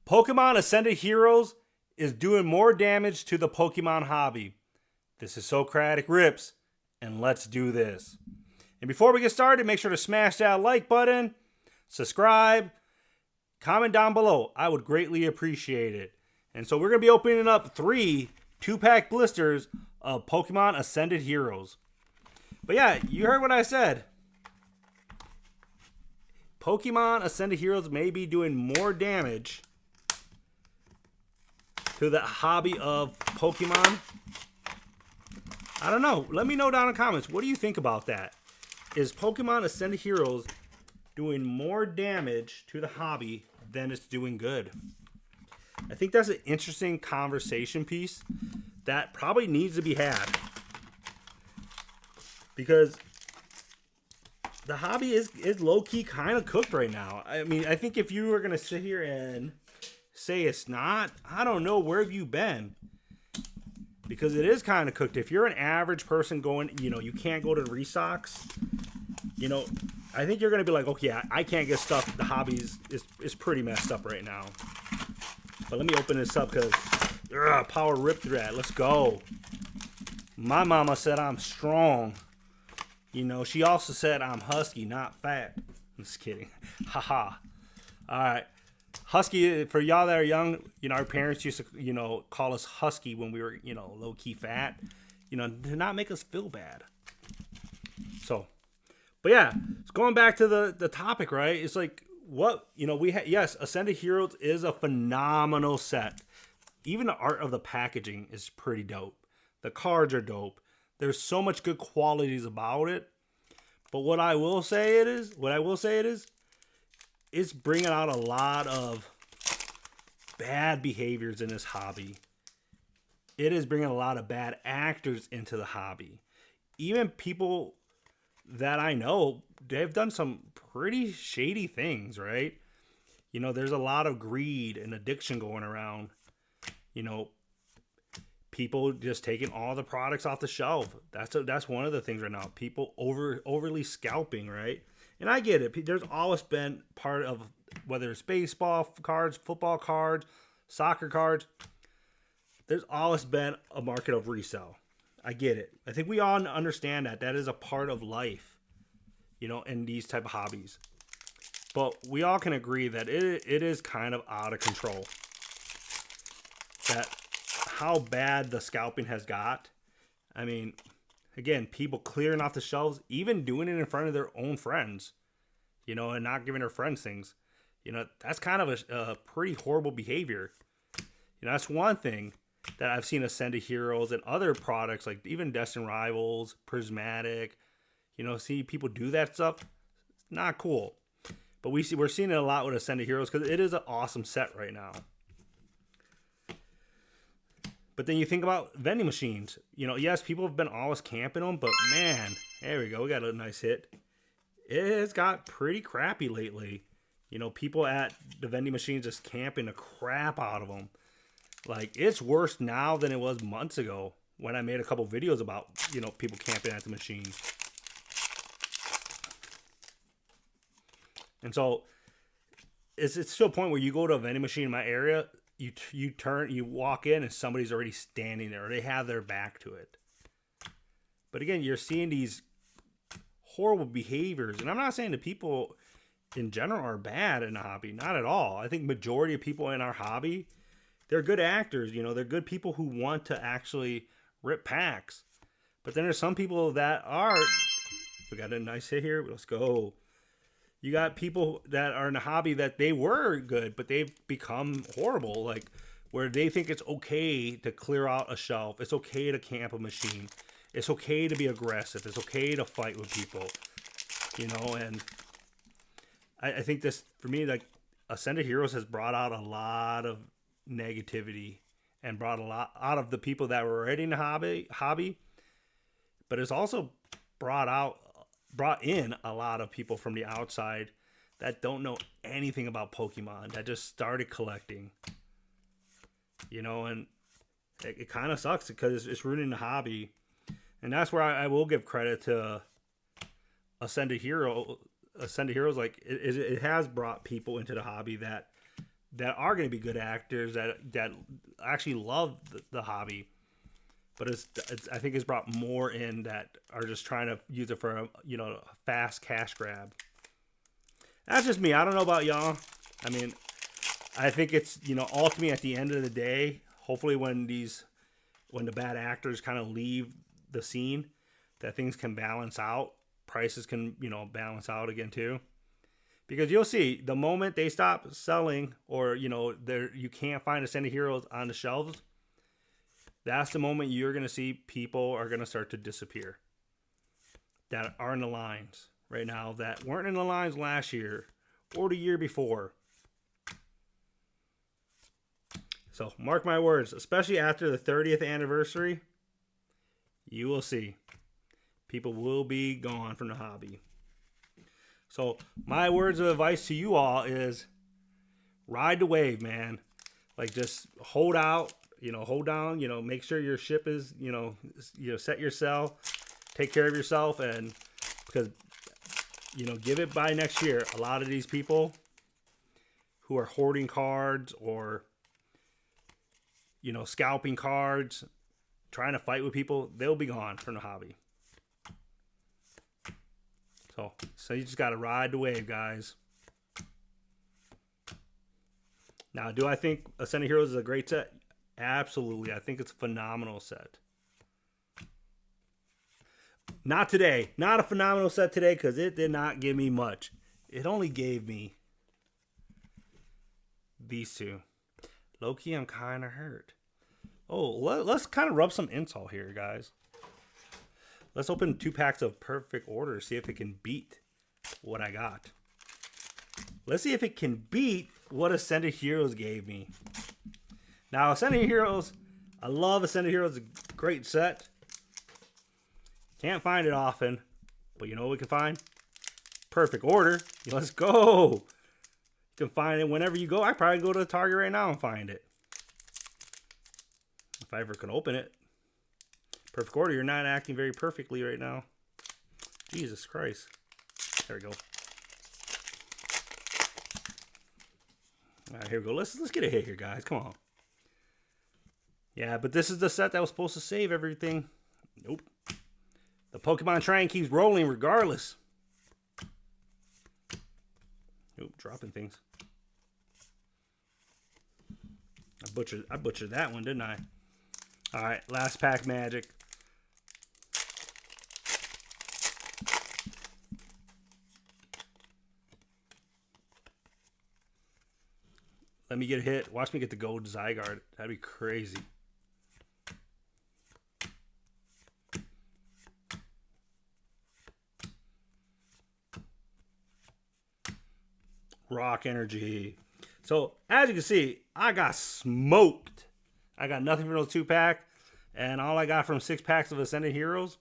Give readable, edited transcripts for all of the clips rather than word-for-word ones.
Pokemon Ascended Heroes is doing more damage to the Pokemon hobby. This is Socratic Rips, and let's do this. And before we get started, make sure to smash that like button, subscribe, comment down below. I would greatly appreciate it. And so we're going to be opening up 3 2-pack blisters of Pokemon Ascended Heroes. But yeah, you heard what I said. Pokemon Ascended Heroes may be doing more damage to the hobby of Pokemon. I don't know. Let me know down in the comments. What do you think about that? Is Pokemon Ascended Heroes doing more damage to the hobby than it's doing good? I think that's an interesting conversation piece that probably needs to be had. Because the hobby is low-key kind of cooked right now. I mean, I think if you were going to sit here and say it's not, I don't know, where have you been? Because it is kind of cooked. If you're an average person going, you can't go to restocks, I think you're going to be like, okay, I can't get stuff. The hobby is pretty messed up right now. But let me open this up because power rip through that. Let's go. My mama said I'm strong. She also said I'm husky, not fat. I'm just kidding. Haha. All right. Husky, for y'all that are young, our parents used to, call us husky when we were, low-key fat, to not make us feel bad. So, but yeah, it's going back to the topic, right? It's like, yes, Ascended Heroes is a phenomenal set. Even the art of the packaging is pretty dope. The cards are dope. There's so much good qualities about it. But what I will say it is, it's bringing out a lot of bad behaviors in this hobby. It is bringing a lot of bad actors into the hobby. Even people that I know, they've done some pretty shady things, right? There's a lot of greed and addiction going around. People just taking all the products off the shelf. That's one of the things right now. People overly scalping, right? And I get it. There's always been part of, whether it's baseball cards, football cards, soccer cards, there's always been a market of resale. I get it. I think we all understand that. That is a part of life, in these type of hobbies. But we all can agree that it is kind of out of control. That how bad the scalping has got. I mean, again, people clearing off the shelves, even doing it in front of their own friends, and not giving their friends things. That's kind of a pretty horrible behavior. That's one thing that I've seen Ascended Heroes and other products, like even Destined Rivals, Prismatic, see people do that stuff. It's not cool. But we're seeing it a lot with Ascended Heroes because it is an awesome set right now. But then you think about vending machines. Yes, people have been always camping them, but man, there we go. We got a nice hit. It has got pretty crappy lately. People at the vending machines just camping the crap out of them. Like, it's worse now than it was months ago when I made a couple videos about, people camping at the machine. And so it's to a point where you go to a vending machine in my area, you walk in and somebody's already standing there, or they have their back to it. But again, you're seeing these horrible behaviors, and I'm not saying the people in general are bad in the hobby, not at all. I think majority of people in our hobby, they're good actors, they're good people who want to actually rip packs. But then there's some people that are, we got a nice hit here, let's go. You got people that are in the hobby that they were good, but they've become horrible, like where they think it's okay to clear out a shelf. It's okay to camp a machine. It's okay to be aggressive. It's okay to fight with people, and I think this, for me, like, Ascended Heroes has brought out a lot of negativity and brought a lot out of the people that were already in the hobby, but it's also brought in a lot of people from the outside that don't know anything about Pokemon, that just started collecting, and it kind of sucks because it's ruining the hobby. And that's where I will give credit to Ascended Heroes. Like, it has brought people into the hobby that that are going to be good actors that actually love the hobby. But I think it's brought more in that are just trying to use it for a fast cash grab. That's just me. I don't know about y'all. I mean, I think it's ultimately at the end of the day, hopefully when the bad actors kind of leave the scene, that things can balance out. Prices can balance out again too. Because you'll see the moment they stop selling, or you can't find Ascended Heroes on the shelves, that's the moment you're going to see people are going to start to disappear that are in the lines right now, that weren't in the lines last year or the year before. So mark my words, especially after the 30th anniversary, you will see people will be gone from the hobby. So my words of advice to you all is ride the wave, man. Like, just hold out, hold down, make sure your ship is, set your sell, take care of yourself. And because, give it by next year. A lot of these people who are hoarding cards or, scalping cards, trying to fight with people, they'll be gone from the hobby. So you just got to ride the wave, guys. Now, do I think Ascended Heroes is a great set? Absolutely. I think it's a phenomenal set. Not today. Not a phenomenal set today because it did not give me much. It only gave me these two. Low-key, I'm kind of hurt. Oh, let's kind of rub some insult here, guys. Let's open 2 packs of Perfect Order, see if it can beat what I got. Let's see if it can beat what Ascended Heroes gave me. Now, Ascended Heroes, I love Ascended Heroes. It's a great set. Can't find it often, but you know what we can find? Perfect Order. Let's go. You can find it whenever you go. I probably go to the Target right now and find it. If I ever can open it. Perfect Order, you're not acting very perfectly right now. Jesus Christ. There we go. All right, here we go. Let's get a hit here, guys. Come on. Yeah, but this is the set that was supposed to save everything. Nope. The Pokemon train keeps rolling regardless. Nope, dropping things. I butchered that one, didn't I? All right, last pack magic. Let me get a hit. Watch me get the gold Zygarde. That'd be crazy. Rock Energy. So, as you can see, I got smoked. I got nothing from those 2-pack. And all I got from 6 packs of Ascended Heroes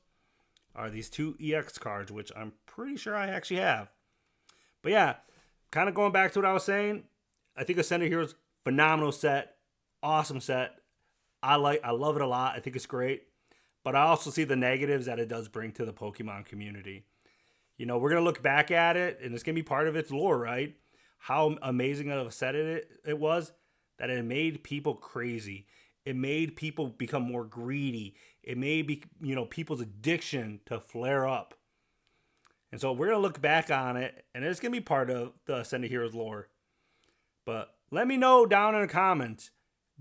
are these 2 EX cards, which I'm pretty sure I actually have. But yeah, kind of going back to what I was saying, I think Ascended Heroes, phenomenal set, awesome set. I love it a lot. I think it's great. But I also see the negatives that it does bring to the Pokemon community. We're going to look back at it, and it's going to be part of its lore, right? How amazing of a set it was, that it made people crazy. It made people become more greedy. It made people's addiction to flare up. And so we're going to look back on it, and it's going to be part of the Ascended Heroes lore. But let me know down in the comments,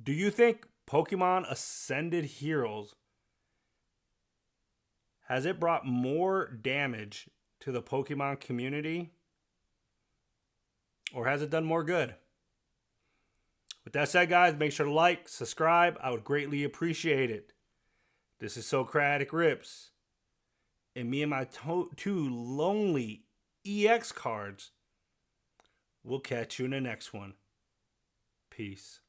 do you think Pokemon Ascended Heroes, has it brought more damage to the Pokemon community? Or has it done more good? With that said, guys, make sure to like, subscribe. I would greatly appreciate it. This is Socratic Rips. And me and my 2 lonely EX cards. We'll catch you in the next one. Peace.